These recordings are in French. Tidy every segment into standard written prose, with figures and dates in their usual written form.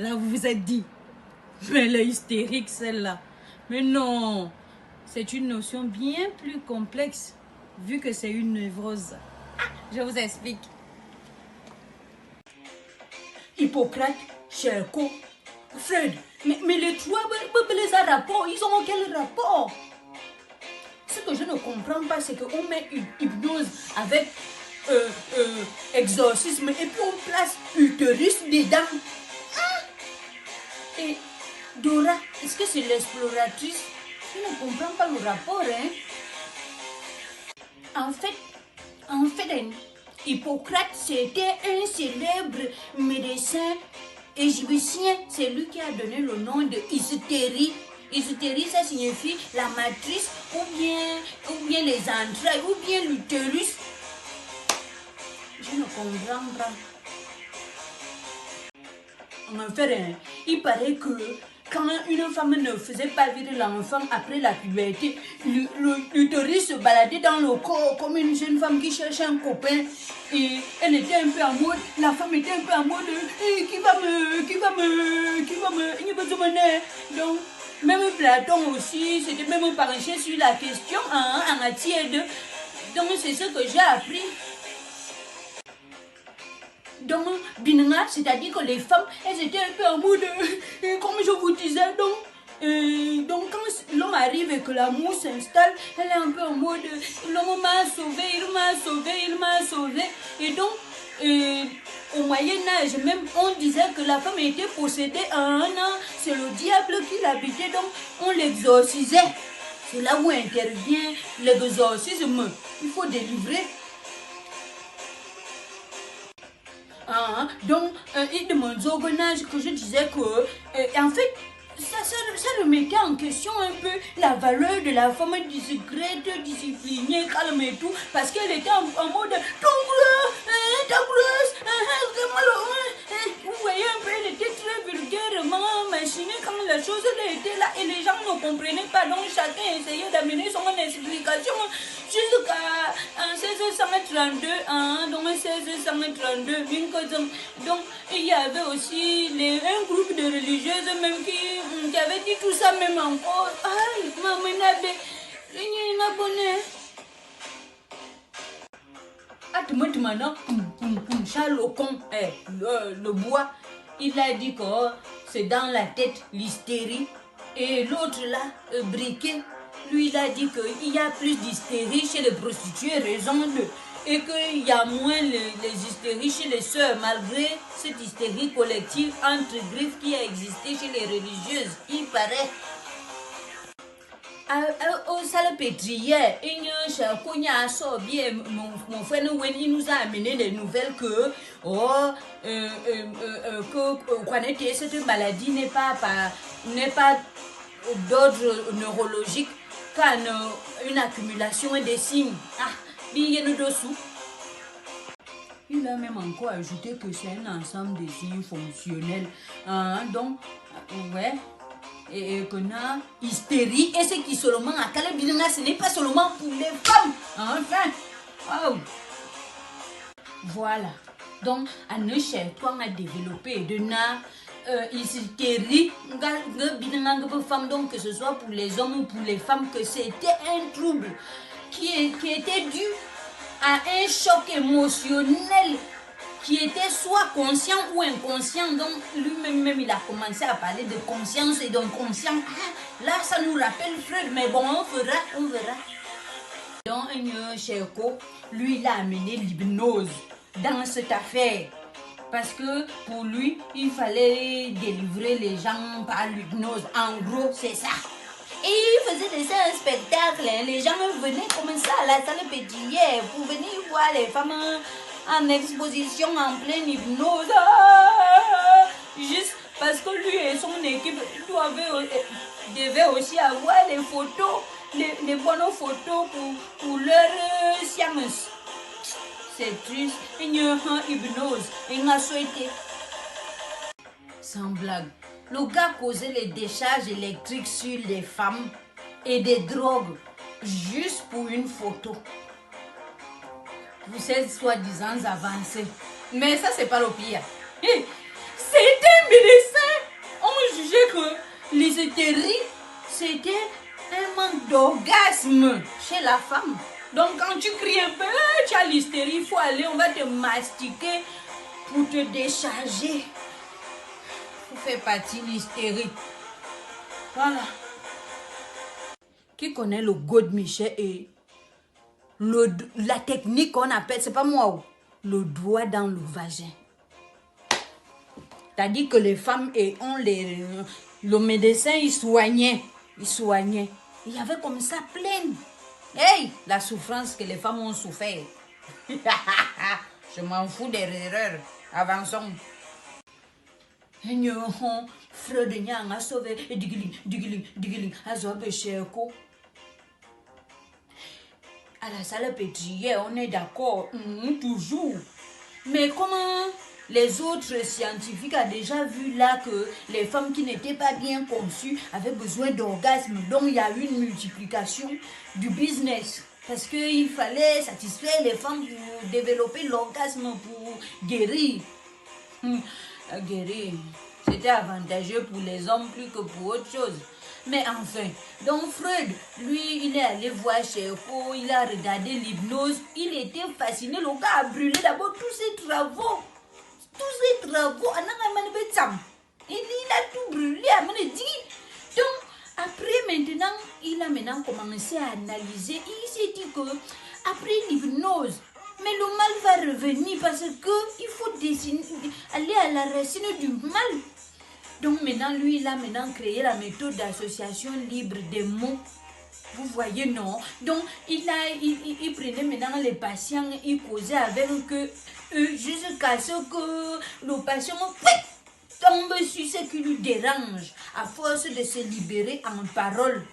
Là, vous vous êtes dit, mais elle est hystérique celle-là. Mais non, c'est une notion bien plus complexe, vu que c'est une névrose. Je vous explique. Hippocrate, Cherko, Freud, mais les trois, les rapports, ils ont quel rapport? Ce que je ne comprends pas, c'est qu'on met une hypnose avec exorcisme et puis on place utérus dedans. Et Dora, est-ce que c'est l'exploratrice? Je ne comprends pas le rapport, hein? En fait, Hippocrate, c'était un célèbre médecin égyptien. C'est lui qui a donné le nom de hystérie. Hystérie, ça signifie la matrice, ou bien les entrailles, ou bien l'utérus. Je ne comprends pas. En fait, il paraît que quand une femme ne faisait pas vivre l'enfant après la puberté, l'utérus se baladait dans le corps comme une jeune femme qui cherche un copain. Et elle était un peu en mode, la femme était un peu en mode, qui va me, donc, même Platon aussi, c'était même penché sur la question en matière de. Donc, c'est ce que j'ai appris. Donc, Binanga, c'est-à-dire que les femmes, elles étaient un peu en mode, comme je vous disais, donc quand l'homme arrive et que l'amour s'installe, elle est un peu en mode, l'homme m'a sauvé, il m'a sauvé. Et donc, au Moyen-Âge, même, on disait que la femme était possédée à un an, c'est le diable qui l'habitait, donc on l'exorcisait. C'est là où intervient l'exorcisme. Il faut délivrer. Donc, il demande au gonage que je disais que, en fait, ça remettait en question un peu la valeur de la femme discrète, disciplinée, calme et tout, parce qu'elle était en mode ta grosse, vous voyez un peu, elle était très vulgairement machinée quand la chose était là et les gens ne comprenaient pas, donc chacun essayait d'amener son explication jusqu'à 1632, donc 1632, donc il y avait aussi un groupe de religieuses même qui avait dit tout ça même encore. Maintenant, Charles Ocon, le bois, il a dit que c'est dans la tête l'hystérie. Et l'autre là, Briquet, lui il a dit qu'il y a plus d'hystérie chez les prostituées, raison de. Et qu'il y a moins les hystéries chez les sœurs, malgré cette hystérie collective entre griffes qui a existé chez les religieuses, il paraît. Au salle pétrière, mon frère il nous a amené des nouvelles que cette maladie n'est pas d'ordre neurologique, car une accumulation des signes. Il a même encore ajouté que c'est un ensemble de signes fonctionnels. Donc, ouais. Et qu'on a hystérie, et ce qui seulement à Calabina, ce n'est pas seulement pour les femmes. Enfin, wow. Voilà. Donc, à ne chercher quoi à développer de hystérie, donc que ce soit pour les hommes ou pour les femmes, que c'était un trouble qui était dû à un choc émotionnel qui était soit conscient ou inconscient. Donc lui-même il a commencé à parler de conscience et d'inconscient. Là ça nous rappelle Freud, mais bon on verra. Donc Cherko, lui il a amené l'hypnose dans cette affaire. Parce que pour lui, il fallait délivrer les gens par l'hypnose. En gros, c'est ça. Et il faisait un spectacle. Les gens venaient comme ça à la salle pétillère pour venir voir les femmes en exposition en pleine hypnose. Juste parce que lui et son équipe devaient aussi avoir les photos, les bonnes photos pour leur science. C'est triste. Il y a une hypnose. Il m'a souhaité. Sans blague. Le gars causait les décharges électriques sur les femmes et des drogues juste pour une photo. Vous savez, soi-disant avancés. Mais ça, c'est pas le pire. C'est un médecin que l'hystérie, c'était un manque d'orgasme chez la femme. Donc quand tu cries un peu, tu as l'hystérie, il faut aller, on va te mastiquer pour te décharger. Pour faire partie de l'hystérie. Voilà. Qui connaît le God Michel et la technique qu'on appelle, c'est pas moi, le doigt dans le vagin. C'est-à-dire que les femmes, le médecin, il soignait. Il y avait comme ça plein. Hey, la souffrance que les femmes ont souffert. Je m'en fous des erreurs. Avançons. Freud a sauvé digiling, a sauvé Cherko. À la salle pétrière, on est d'accord, toujours. Mais comment les autres scientifiques ont déjà vu là que les femmes qui n'étaient pas bien conçues avaient besoin d'orgasme. Donc il y a eu une multiplication du business. Parce qu'il fallait satisfaire les femmes pour développer l'orgasme, pour guérir. Guérir, c'était avantageux pour les hommes plus que pour autre chose. Mais enfin, donc Freud, lui, il est allé voir Cherko, il a regardé l'hypnose, il était fasciné, le gars a brûlé d'abord tous ses travaux. Il a tout brûlé, donc après maintenant, il a maintenant commencé à analyser, il s'est dit que après l'hypnose, mais le mal va revenir parce qu'il faut aller à la racine du mal. Donc maintenant, lui, il a maintenant créé la méthode d'association libre des mots. Vous voyez, non? Donc, il prenait maintenant les patients, il causait avec eux jusqu'à ce que le patient tombe sur ce qui lui dérange, à force de se libérer en parole.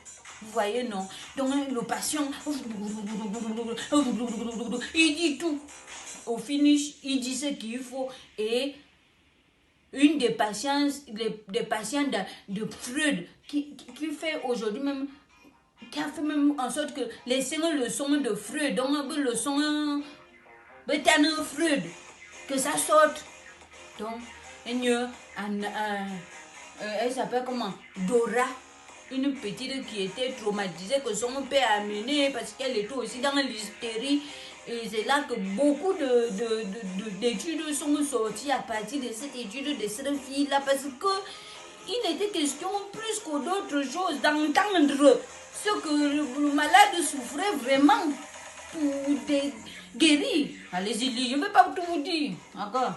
Vous voyez, non? Donc, le patient, il dit tout. Au finish, il dit ce qu'il faut. Et une des patients, de Freud, qui fait aujourd'hui même, qui a fait même en sorte que les singles le son de Freud, donc le son de Freud, que ça sorte. Donc, elle s'appelle comment? Dora, une petite qui était traumatisée, que son père a amenée parce qu'elle était aussi dans l'hystérie. Et c'est là que beaucoup d'études sont sorties à partir de cette étude de cette fille-là, parce qu'il était question plus que d'autres choses, d'entendre ce que le malade souffrait vraiment pour guérir. Allez-y, je ne vais pas tout vous dire. Encore.